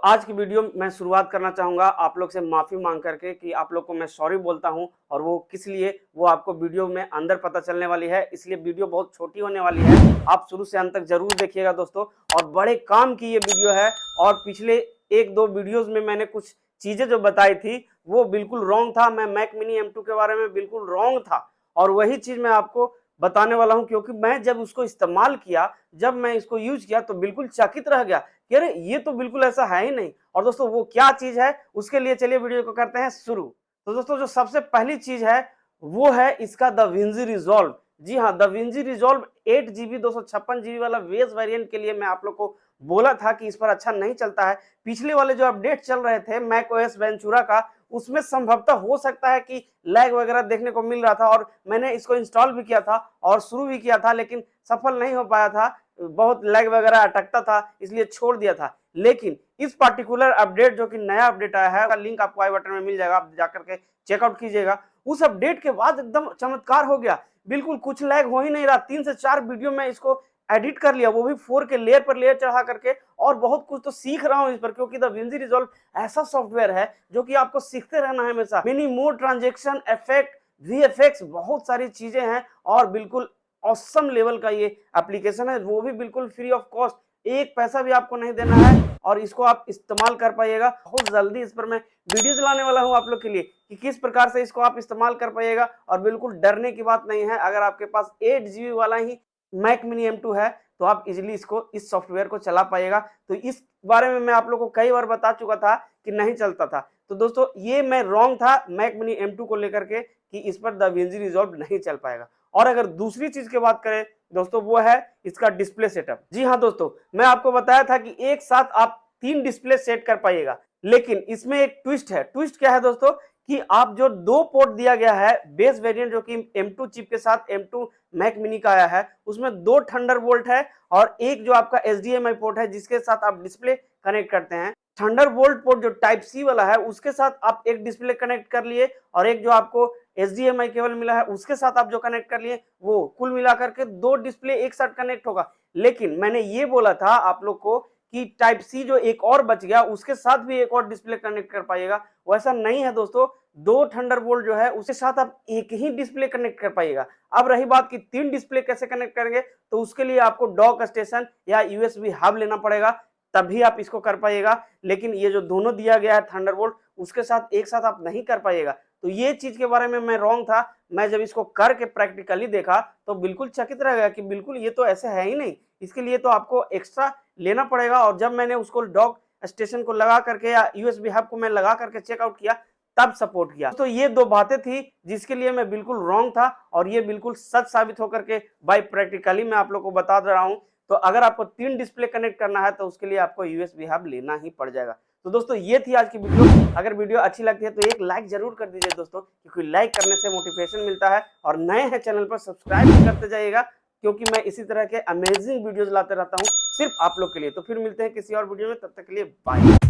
आज की वीडियो मैं शुरुआत करना चाहूँगा आप लोग से माफ़ी माँग करके कि आप लोग को मैं सॉरी बोलता हूँ और वो किस लिए वो आपको वीडियो में अंदर पता चलने वाली है, इसलिए वीडियो बहुत छोटी होने वाली है। आप शुरू से अंत तक ज़रूर देखिएगा दोस्तों। और बड़े काम की ये वीडियो है और पिछले 1-2 वीडियोज़ में मैंने कुछ चीज़ें जो बताई थी वो बिल्कुल रॉन्ग था। मैं मैक मिनी M2 के बारे में बिल्कुल रॉन्ग था और वही चीज़ मैं आपको बताने वाला हूँ, क्योंकि मैं जब उसको इस्तेमाल किया, जब मैं इसको यूज़ किया तो बिल्कुल चकित रह गया कि अरे ये तो बिल्कुल ऐसा है ही नहीं। और दोस्तों वो क्या चीज़ है उसके लिए चलिए वीडियो को करते हैं शुरू। तो दोस्तों जो सबसे पहली चीज़ है वो है इसका DaVinci Resolve। जी हाँ, DaVinci Resolve 8 GB 256 GB वाला बेस वेरिएंट के लिए मैं आप लोग को बोला था कि इस पर अच्छा नहीं चलता है। पिछले वाले जो अपडेट चल रहे थे macOS Ventura का, उसमें संभवतः हो सकता है कि लैग वगैरह देखने को मिल रहा था और मैंने इसको इंस्टॉल भी किया था और शुरू भी किया था, लेकिन सफल नहीं हो पाया था। बहुत लैग वगैरह अटकता था, इसलिए छोड़ दिया था। लेकिन इस पार्टिकुलर अपडेट जो कि नया अपडेट आया है, लिंक आपको आई बटन में मिल जाएगा, आप जाकर के चेकआउट कीजिएगा। उस अपडेट के बाद एकदम चमत्कार हो गया, बिल्कुल कुछ लैग हो ही नहीं रहा। 3 से 4 वीडियो में इसको एडिट कर लिया, वो भी 4 के लेयर पर लेयर चढ़ा करके, और बहुत कुछ तो सीख रहा हूँ इस पर, क्योंकि DaVinci Resolve ऐसा सॉफ्टवेयर है जो कि आपको सीखते रहना है हमेशा। Mini mode, transaction, effect, VFX, बहुत सारी चीजें हैं और बिल्कुल ऑसम लेवल का ये एप्लीकेशन है, वो भी बिल्कुल फ्री ऑफ कॉस्ट। 1 पैसा भी आपको नहीं देना है और इसको आप इस्तेमाल कर पाइएगा। बहुत जल्दी इस पर मैं वीडियोस लाने वाला हूं आप लोग के लिए कि किस प्रकार से इसको आप इस्तेमाल कर पाइएगा, और बिल्कुल डरने की बात नहीं है। अगर आपके पास 8 GB वाला ही मैक मिनी M2 है तो आप इजीली इसको, इस सॉफ्टवेयर को चला पाइएगा। तो इस बारे में मैं आप लोग को कई बार बता चुका था कि नहीं चलता था। तो दोस्तों ये मैं रॉन्ग था मैक मिनी M2 को लेकर के कि इस पर DaVinci Resolve नहीं चल पाएगा। और अगर दूसरी चीज की बात करें दोस्तों, वो है इसका डिस्प्ले सेटअप। जी हाँ दोस्तों, मैं आपको बताया था कि एक साथ आप 3 डिस्प्ले सेट कर पाइएगा, लेकिन इसमें एक ट्विस्ट है। ट्विस्ट क्या है दोस्तों कि आप जो 2 पोर्ट दिया गया है बेस वेरिएंट जो कि M2 चिप के साथ M2 मैक मिनी का आया है, उसमें 2 थंडरबोल्ट है और एक जो आपका HDMI पोर्ट है जिसके साथ आप डिस्प्ले कनेक्ट करते हैं। थंडरबोल्ट पोर्ट जो टाइप सी वाला है उसके साथ आप एक डिस्प्ले कनेक्ट कर लिए, और एक जो आपको HDMI केबल मिला है उसके साथ आप जो कनेक्ट कर लिए, वो कुल मिलाकर के 2 डिस्प्ले एक साथ कनेक्ट होगा। लेकिन मैंने ये बोला था आप लोग को कि टाइप सी जो एक और बच गया उसके साथ भी एक और डिस्प्ले कनेक्ट कर पाइएगा। वैसा नहीं है दोस्तों, 2 थंडरबोल्ट जो है उसके साथ आप एक ही डिस्प्ले कनेक्ट कर पाइएगा। अब रही बात कि 3 डिस्प्ले कैसे कनेक्ट करेंगे, तो उसके लिए आपको डॉक स्टेशन या USB हब लेना पड़ेगा, तभी आप इसको कर पाइएगा। लेकिन ये जो दोनों दिया गया है थंडरबोल्ट, उसके साथ एक साथ आप नहीं कर पाइएगा। तो ये चीज के बारे में मैं रॉन्ग था। मैं जब इसको करके प्रैक्टिकली देखा तो बिल्कुल चकित रह गया कि बिल्कुल ये तो ऐसे है ही नहीं, इसके लिए तो आपको एक्स्ट्रा लेना पड़ेगा। और जब मैंने उसको डॉक स्टेशन को लगा करके या USB हब को मैं लगा करके चेकआउट किया, तब सपोर्ट किया। तो ये 2 बातें थी जिसके लिए मैं बिल्कुल रॉन्ग था, और ये बिल्कुल सच साबित होकर के बाय प्रैक्टिकली मैं आप लोग को बता दे रहा हूं। तो अगर आपको 3 डिस्प्ले कनेक्ट करना है तो उसके लिए आपको USB हब लेना ही पड़ जाएगा। तो दोस्तों ये थी आज की वीडियो। अगर वीडियो अच्छी लगती है तो एक लाइक जरूर कर दीजिए दोस्तों, क्योंकि लाइक करने से मोटिवेशन मिलता है। और नए हैं चैनल पर सब्सक्राइब भी करते जाइएगा, क्योंकि मैं इसी तरह के अमेजिंग वीडियोस लाते रहता हूं सिर्फ आप लोग के लिए। तो फिर मिलते हैं किसी और वीडियो में, तब तक के लिए बाय।